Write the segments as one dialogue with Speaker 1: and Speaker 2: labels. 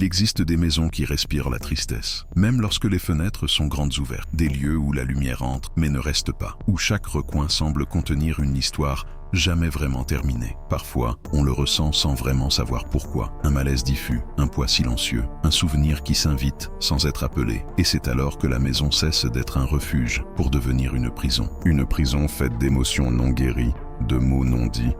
Speaker 1: existe des maisons qui respirent la tristesse, même lorsque les fenêtres sont grandes ouvertes, des lieux où la lumière entre mais ne reste pas, où chaque recoin semble contenir une histoire jamais vraiment terminée. Parfois, on le ressent sans vraiment savoir pourquoi. Un malaise diffus, un poids silencieux, un souvenir qui s'invite sans être appelé. Et c'est alors que la maison cesse d'être un refuge pour devenir une prison. Une prison faite d'émotions non guéries, de mots non dits,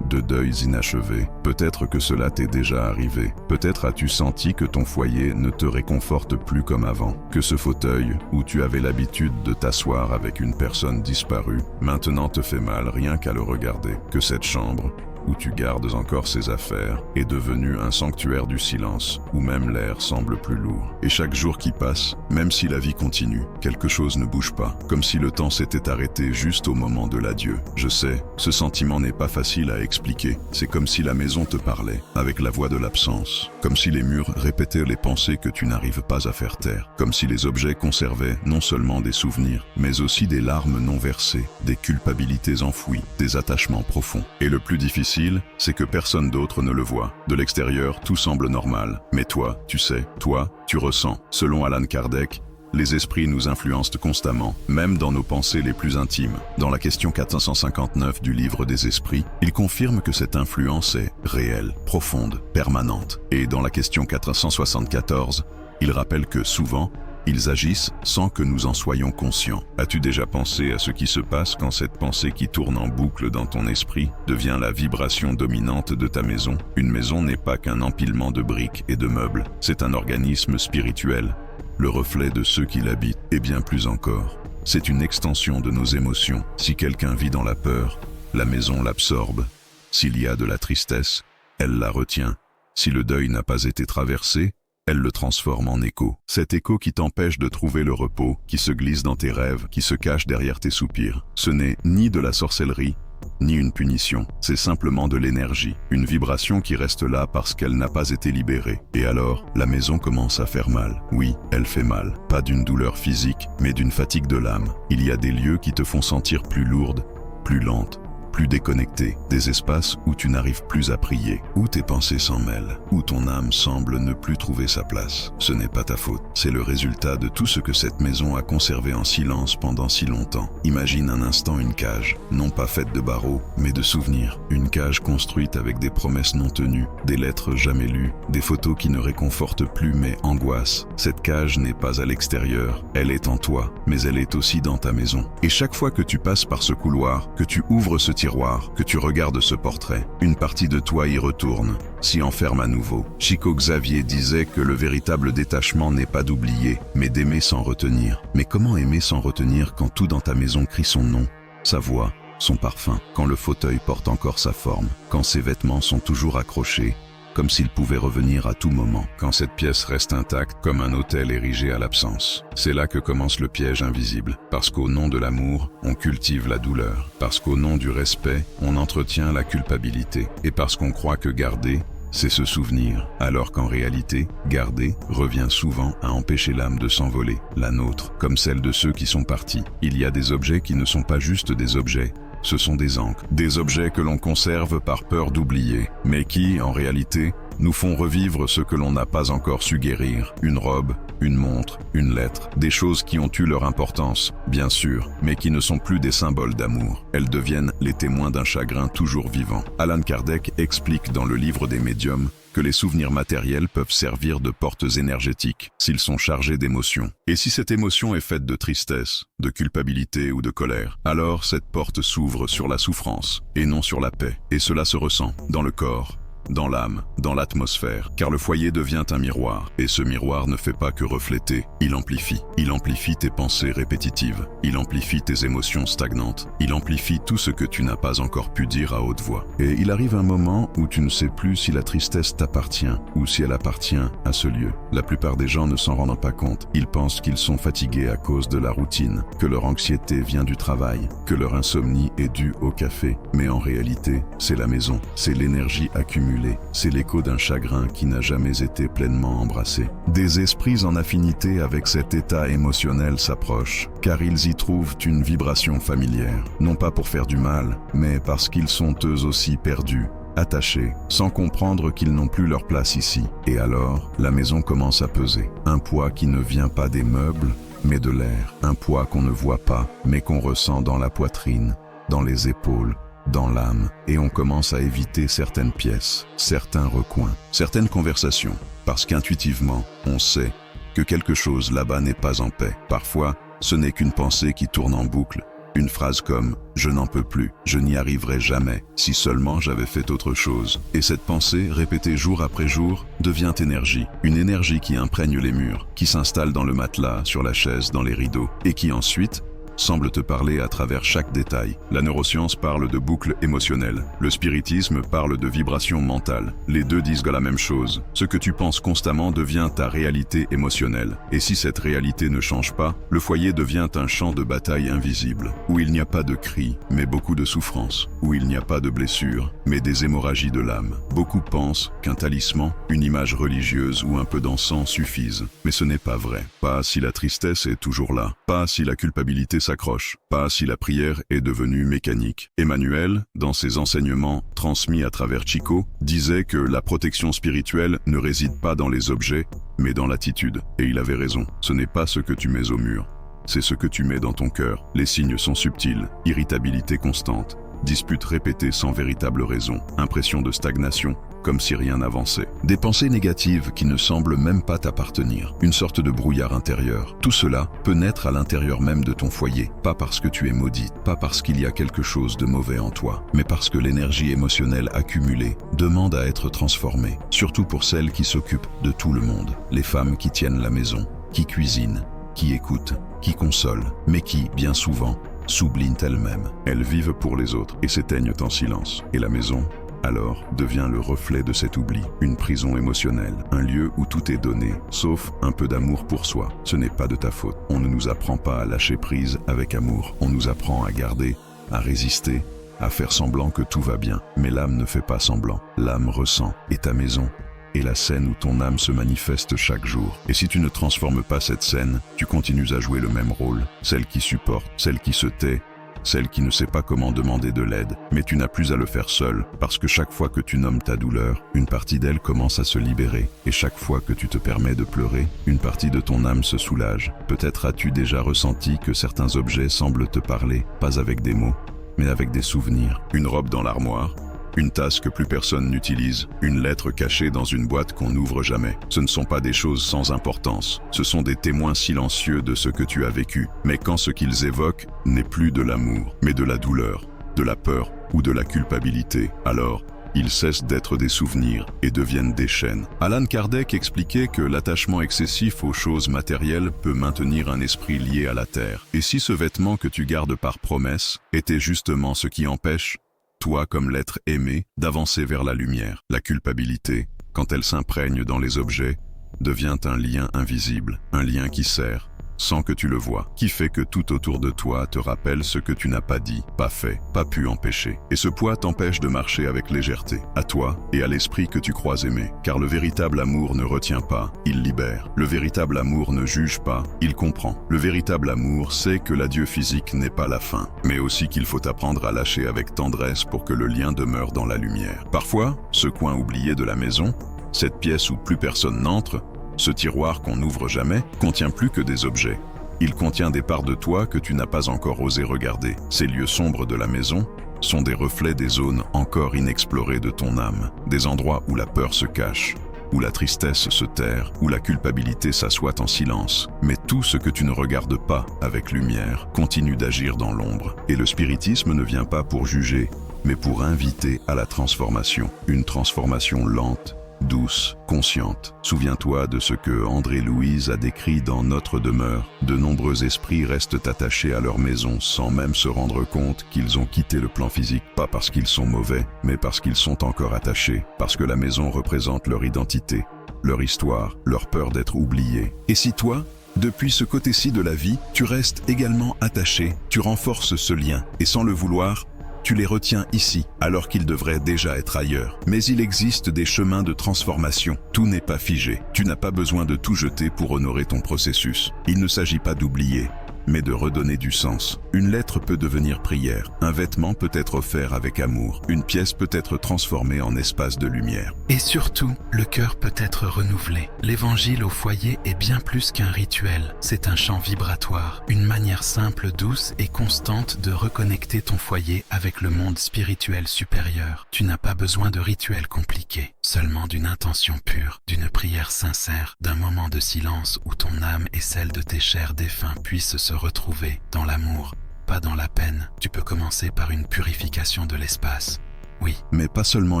Speaker 1: de deuils inachevés. Peut-être que cela t'est déjà arrivé. Peut-être as-tu senti que ton foyer ne te réconforte plus comme avant, que ce fauteuil où tu avais l'habitude de t'asseoir avec une personne disparue, maintenant te fait mal rien qu'à le regarder, que cette chambre où tu gardes encore ses affaires est devenu un sanctuaire du silence, où même l'air semble plus lourd. Et chaque jour qui passe, même si la vie continue, quelque chose ne bouge pas, comme si le temps s'était arrêté juste au moment de l'adieu. Je sais, ce sentiment n'est pas facile à expliquer. C'est comme si la maison te parlait, avec la voix de l'absence, comme si les murs répétaient les pensées que tu n'arrives pas à faire taire, comme si les objets conservaient non seulement des souvenirs, mais aussi des larmes non versées, des culpabilités enfouies, des attachements profonds. Et le plus difficile, c'est que personne d'autre ne le voit. De l'extérieur, tout semble normal. Mais toi, tu sais, toi, tu ressens. Selon Allan Kardec, les esprits nous influencent constamment, même dans nos pensées les plus intimes. Dans la question 459 du livre des esprits, il confirme que cette influence est réelle, profonde, permanente. Et dans la question 474, il rappelle que souvent, ils agissent sans que nous en soyons conscients. As-tu déjà pensé à ce qui se passe quand cette pensée qui tourne en boucle dans ton esprit devient la vibration dominante de ta maison? Une maison n'est pas qu'un empilement de briques et de meubles, c'est un organisme spirituel, le reflet de ceux qui l'habitent, et bien plus encore. C'est une extension de nos émotions. Si quelqu'un vit dans la peur, la maison l'absorbe. S'il y a de la tristesse, elle la retient. Si le deuil n'a pas été traversé, elle le transforme en écho. Cet écho qui t'empêche de trouver le repos, qui se glisse dans tes rêves, qui se cache derrière tes soupirs. Ce n'est ni de la sorcellerie, ni une punition. C'est simplement de l'énergie, une vibration qui reste là parce qu'elle n'a pas été libérée. Et alors, la maison commence à faire mal. Oui, elle fait mal. Pas d'une douleur physique, mais d'une fatigue de l'âme. Il y a des lieux qui te font sentir plus lourde, plus lente, plus déconnecté, des espaces où tu n'arrives plus à prier, où tes pensées s'en mêlent, où ton âme semble ne plus trouver sa place. Ce n'est pas ta faute, c'est le résultat de tout ce que cette maison a conservé en silence pendant si longtemps. Imagine un instant une cage, non pas faite de barreaux, mais de souvenirs. Une cage construite avec des promesses non tenues, des lettres jamais lues, des photos qui ne réconfortent plus mais angoissent. Cette cage n'est pas à l'extérieur, elle est en toi, mais elle est aussi dans ta maison. Et chaque fois que tu passes par ce couloir, que tu ouvres ce tiroir, que tu regardes ce portrait, une partie de toi y retourne, s'y enferme à nouveau. Chico Xavier disait que le véritable détachement n'est pas d'oublier, mais d'aimer sans retenir. Mais comment aimer sans retenir quand tout dans ta maison crie son nom, sa voix, son parfum, quand le fauteuil porte encore sa forme, quand ses vêtements sont toujours accrochés, comme s'il pouvait revenir à tout moment, quand cette pièce reste intacte comme un autel érigé à l'absence. C'est là que commence le piège invisible, parce qu'au nom de l'amour, on cultive la douleur, parce qu'au nom du respect, on entretient la culpabilité, et parce qu'on croit que garder, c'est se souvenir, alors qu'en réalité, garder revient souvent à empêcher l'âme de s'envoler, la nôtre, comme celle de ceux qui sont partis. Il y a des objets qui ne sont pas juste des objets, ce sont des ancres, des objets que l'on conserve par peur d'oublier, mais qui, en réalité, nous font revivre ce que l'on n'a pas encore su guérir. Une robe, une montre, une lettre, des choses qui ont eu leur importance, bien sûr, mais qui ne sont plus des symboles d'amour. Elles deviennent les témoins d'un chagrin toujours vivant. Allan Kardec explique dans le livre des médiums que les souvenirs matériels peuvent servir de portes énergétiques s'ils sont chargés d'émotions. Et si cette émotion est faite de tristesse, de culpabilité ou de colère, alors cette porte s'ouvre sur la souffrance et non sur la paix. Et cela se ressent dans le corps, dans l'âme, dans l'atmosphère, car le foyer devient un miroir, et ce miroir ne fait pas que refléter, il amplifie tes pensées répétitives, il amplifie tes émotions stagnantes, il amplifie tout ce que tu n'as pas encore pu dire à haute voix. Et il arrive un moment où tu ne sais plus si la tristesse t'appartient, ou si elle appartient à ce lieu. La plupart des gens ne s'en rendent pas compte, ils pensent qu'ils sont fatigués à cause de la routine, que leur anxiété vient du travail, que leur insomnie est due au café, mais en réalité, c'est la maison, c'est l'énergie accumulée. C'est l'écho d'un chagrin qui n'a jamais été pleinement embrassé. Des esprits en affinité avec cet état émotionnel s'approchent, car ils y trouvent une vibration familière, non pas pour faire du mal, mais parce qu'ils sont eux aussi perdus, attachés, sans comprendre qu'ils n'ont plus leur place ici. Et alors, la maison commence à peser. Un poids qui ne vient pas des meubles, mais de l'air. Un poids qu'on ne voit pas, mais qu'on ressent dans la poitrine, dans les épaules, dans l'âme. Et on commence à éviter certaines pièces, certains recoins, certaines conversations, parce qu'intuitivement, on sait que quelque chose là-bas n'est pas en paix. Parfois, ce n'est qu'une pensée qui tourne en boucle. Une phrase comme « je n'en peux plus, je n'y arriverai jamais, si seulement j'avais fait autre chose ». Et cette pensée, répétée jour après jour, devient énergie. Une énergie qui imprègne les murs, qui s'installe dans le matelas, sur la chaise, dans les rideaux, et qui ensuite semble te parler à travers chaque détail. La neuroscience parle de boucle émotionnelle. Le spiritisme parle de vibration mentale. Les deux disent la même chose. Ce que tu penses constamment devient ta réalité émotionnelle. Et si cette réalité ne change pas, le foyer devient un champ de bataille invisible, où il n'y a pas de cris, mais beaucoup de souffrance, où il n'y a pas de blessures, mais des hémorragies de l'âme. Beaucoup pensent qu'un talisman, une image religieuse ou un peu d'encens suffisent. Mais ce n'est pas vrai. Pas si la tristesse est toujours là. Pas si la culpabilité s'accroche, pas si la prière est devenue mécanique. Emmanuel, dans ses enseignements transmis à travers Chico, disait que la protection spirituelle ne réside pas dans les objets, mais dans l'attitude. Et il avait raison, ce n'est pas ce que tu mets au mur, c'est ce que tu mets dans ton cœur. Les signes sont subtils, irritabilité constante, disputes répétées sans véritable raison, impression de stagnation, comme si rien n'avançait. Des pensées négatives qui ne semblent même pas t'appartenir. Une sorte de brouillard intérieur. Tout cela peut naître à l'intérieur même de ton foyer. Pas parce que tu es maudite, pas parce qu'il y a quelque chose de mauvais en toi, mais parce que l'énergie émotionnelle accumulée demande à être transformée. Surtout pour celles qui s'occupent de tout le monde. Les femmes qui tiennent la maison, qui cuisinent, qui écoutent, qui consolent, mais qui, bien souvent, s'oublient elles-mêmes. Elles vivent pour les autres et s'éteignent en silence. Et la maison, alors, devient le reflet de cet oubli, une prison émotionnelle, un lieu où tout est donné, sauf un peu d'amour pour soi. Ce n'est pas de ta faute. On ne nous apprend pas à lâcher prise avec amour. On nous apprend à garder, à résister, à faire semblant que tout va bien. Mais l'âme ne fait pas semblant. L'âme ressent. Et ta maison est la scène où ton âme se manifeste chaque jour. Et si tu ne transformes pas cette scène, tu continues à jouer le même rôle, celle qui supporte, celle qui se tait, celle qui ne sait pas comment demander de l'aide, mais tu n'as plus à le faire seul, parce que chaque fois que tu nommes ta douleur, une partie d'elle commence à se libérer, et chaque fois que tu te permets de pleurer, une partie de ton âme se soulage. Peut-être as-tu déjà ressenti que certains objets semblent te parler, pas avec des mots, mais avec des souvenirs. Une robe dans l'armoire, une tasse que plus personne n'utilise, une lettre cachée dans une boîte qu'on n'ouvre jamais. Ce ne sont pas des choses sans importance, ce sont des témoins silencieux de ce que tu as vécu. Mais quand ce qu'ils évoquent n'est plus de l'amour, mais de la douleur, de la peur ou de la culpabilité, alors ils cessent d'être des souvenirs et deviennent des chaînes. Allan Kardec expliquait que l'attachement excessif aux choses matérielles peut maintenir un esprit lié à la terre. Et si ce vêtement que tu gardes par promesse était justement ce qui empêche toi, comme l'être aimé, d'avancer vers la lumière. La culpabilité, quand elle s'imprègne dans les objets, devient un lien invisible, un lien qui sert, sans que tu le vois, qui fait que tout autour de toi te rappelle ce que tu n'as pas dit, pas fait, pas pu empêcher. Et ce poids t'empêche de marcher avec légèreté, à toi et à l'esprit que tu crois aimer. Car le véritable amour ne retient pas, il libère. Le véritable amour ne juge pas, il comprend. Le véritable amour sait que l'adieu physique n'est pas la fin, mais aussi qu'il faut apprendre à lâcher avec tendresse pour que le lien demeure dans la lumière. Parfois, ce coin oublié de la maison, cette pièce où plus personne n'entre, ce tiroir qu'on n'ouvre jamais, contient plus que des objets. Il contient des parts de toi que tu n'as pas encore osé regarder. Ces lieux sombres de la maison sont des reflets des zones encore inexplorées de ton âme, des endroits où la peur se cache, où la tristesse se terre, où la culpabilité s'assoit en silence. Mais tout ce que tu ne regardes pas avec lumière continue d'agir dans l'ombre. Et le spiritisme ne vient pas pour juger, mais pour inviter à la transformation. Une transformation lente, douce, consciente. Souviens-toi de ce que André-Louise a décrit dans Notre demeure. De nombreux esprits restent attachés à leur maison sans même se rendre compte qu'ils ont quitté le plan physique. Pas parce qu'ils sont mauvais, mais parce qu'ils sont encore attachés. Parce que la maison représente leur identité, leur histoire, leur peur d'être oubliés. Et si toi, depuis ce côté-ci de la vie, tu restes également attaché, tu renforces ce lien, et sans le vouloir, tu les retiens ici, alors qu'ils devraient déjà être ailleurs. Mais il existe des chemins de transformation. Tout n'est pas figé. Tu n'as pas besoin de tout jeter pour honorer ton processus. Il ne s'agit pas d'oublier, mais de redonner du sens. Une lettre peut devenir prière, un vêtement peut être offert avec amour, une pièce peut être transformée en espace de lumière.
Speaker 2: Et surtout, le cœur peut être renouvelé. L'évangile au foyer est bien plus qu'un rituel. C'est un chant vibratoire, une manière simple, douce et constante de reconnecter ton foyer avec le monde spirituel supérieur. Tu n'as pas besoin de rituels compliqués, seulement d'une intention pure, d'une prière sincère, d'un moment de silence où ton âme et celle de tes chers défunts puissent se retrouver dans l'amour, pas dans la peine. Tu peux commencer par une purification de l'espace. Oui.
Speaker 1: Mais pas seulement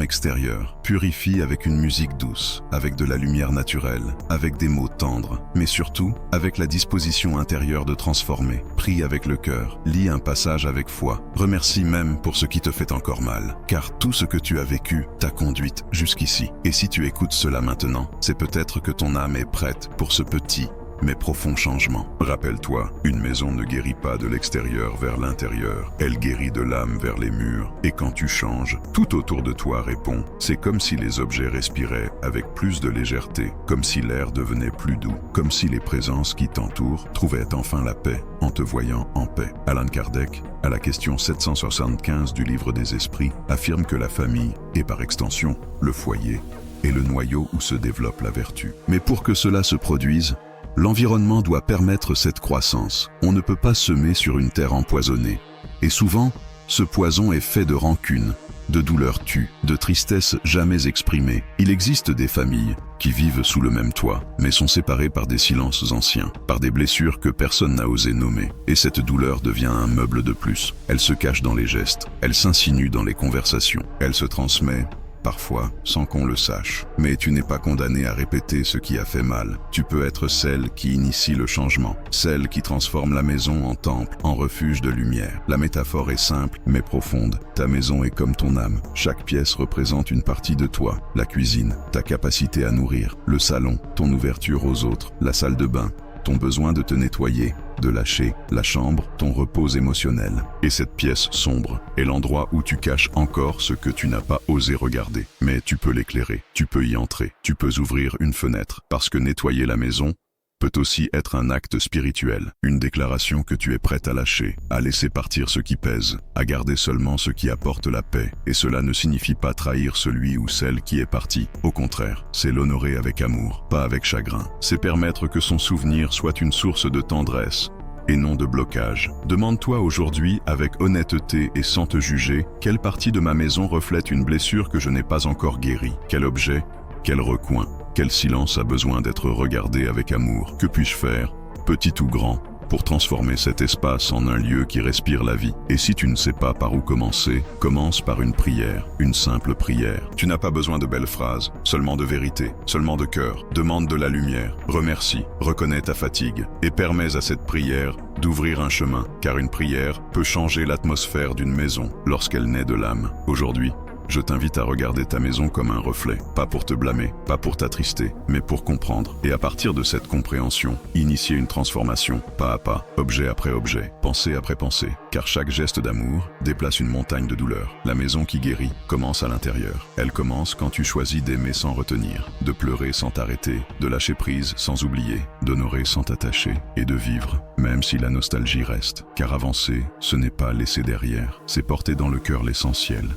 Speaker 1: extérieur. Purifie avec une musique douce, avec de la lumière naturelle, avec des mots tendres, mais surtout avec la disposition intérieure de transformer. Prie avec le cœur, lis un passage avec foi, remercie même pour ce qui te fait encore mal, car tout ce que tu as vécu t'a conduite jusqu'ici. Et si tu écoutes cela maintenant, c'est peut-être que ton âme est prête pour ce petit mais profond changement. Rappelle-toi, une maison ne guérit pas de l'extérieur vers l'intérieur, elle guérit de l'âme vers les murs. Et quand tu changes, tout autour de toi répond. C'est comme si les objets respiraient avec plus de légèreté, comme si l'air devenait plus doux, comme si les présences qui t'entourent trouvaient enfin la paix en te voyant en paix. Allan Kardec, à la question 775 du Livre des Esprits, affirme que la famille, et par extension, le foyer, est le noyau où se développe la vertu. Mais pour que cela se produise, l'environnement doit permettre cette croissance. On ne peut pas semer sur une terre empoisonnée. Et souvent, ce poison est fait de rancune, de douleurs tues, de tristesse jamais exprimée. Il existe des familles qui vivent sous le même toit, mais sont séparées par des silences anciens, par des blessures que personne n'a osé nommer. Et cette douleur devient un meuble de plus. Elle se cache dans les gestes, elle s'insinue dans les conversations, elle se transmet parfois sans qu'on le sache. Mais tu n'es pas condamné à répéter ce qui a fait mal. Tu peux être celle qui initie le changement, celle qui transforme la maison en temple, en refuge de lumière. La métaphore est simple mais profonde. Ta maison est comme ton âme. Chaque pièce représente une partie de toi. La cuisine, ta capacité à nourrir. Le salon, ton ouverture aux autres. La salle de bain, ton besoin de te nettoyer, de lâcher. La chambre, ton repos émotionnel. Et cette pièce sombre est l'endroit où tu caches encore ce que tu n'as pas osé regarder. Mais tu peux l'éclairer, tu peux y entrer, tu peux ouvrir une fenêtre, parce que nettoyer la maison peut aussi être un acte spirituel, une déclaration que tu es prête à lâcher, à laisser partir ce qui pèse, à garder seulement ce qui apporte la paix. Et cela ne signifie pas trahir celui ou celle qui est parti. Au contraire, c'est l'honorer avec amour, pas avec chagrin. C'est permettre que son souvenir soit une source de tendresse et non de blocage. Demande-toi aujourd'hui, avec honnêteté et sans te juger, quelle partie de ma maison reflète une blessure que je n'ai pas encore guérie? Quel objet? Quel recoin? Quel silence a besoin d'être regardé avec amour? Que puis-je faire, petit ou grand, pour transformer cet espace en un lieu qui respire la vie? Et si tu ne sais pas par où commencer, commence par une prière, une simple prière. Tu n'as pas besoin de belles phrases, seulement de vérité, seulement de cœur. Demande de la lumière, remercie, reconnais ta fatigue, et permets à cette prière d'ouvrir un chemin, car une prière peut changer l'atmosphère d'une maison lorsqu'elle naît de l'âme. Aujourd'hui, je t'invite à regarder ta maison comme un reflet, pas pour te blâmer, pas pour t'attrister, mais pour comprendre. Et à partir de cette compréhension, initier une transformation, pas à pas, objet après objet, pensée après pensée, car chaque geste d'amour déplace une montagne de douleur. La maison qui guérit commence à l'intérieur. Elle commence quand tu choisis d'aimer sans retenir, de pleurer sans t'arrêter, de lâcher prise sans oublier, d'honorer sans t'attacher, et de vivre, même si la nostalgie reste. Car avancer, ce n'est pas laisser derrière, c'est porter dans le cœur l'essentiel,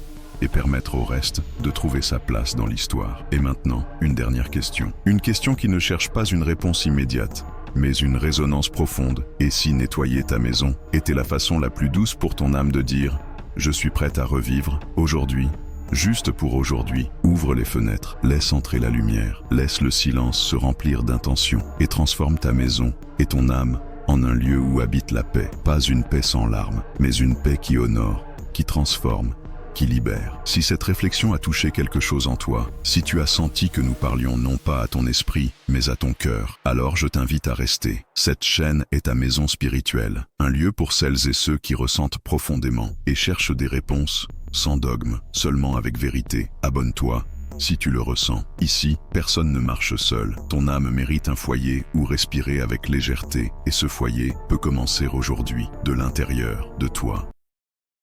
Speaker 1: et permettre au reste de trouver sa place dans l'histoire. Et maintenant, une dernière question. Une question qui ne cherche pas une réponse immédiate, mais une résonance profonde. Et si nettoyer ta maison était la façon la plus douce pour ton âme de dire « Je suis prête à revivre, aujourd'hui, juste pour aujourd'hui ». Ouvre les fenêtres, laisse entrer la lumière, laisse le silence se remplir d'intention et transforme ta maison et ton âme en un lieu où habite la paix. Pas une paix sans larmes, mais une paix qui honore, qui transforme, qui libère. Si cette réflexion a touché quelque chose en toi, si tu as senti que nous parlions non pas à ton esprit, mais à ton cœur, alors je t'invite à rester. Cette chaîne est ta maison spirituelle, un lieu pour celles et ceux qui ressentent profondément et cherchent des réponses, sans dogme, seulement avec vérité. Abonne-toi si tu le ressens. Ici, personne ne marche seul. Ton âme mérite un foyer où respirer avec légèreté, et ce foyer peut commencer aujourd'hui, de l'intérieur de toi.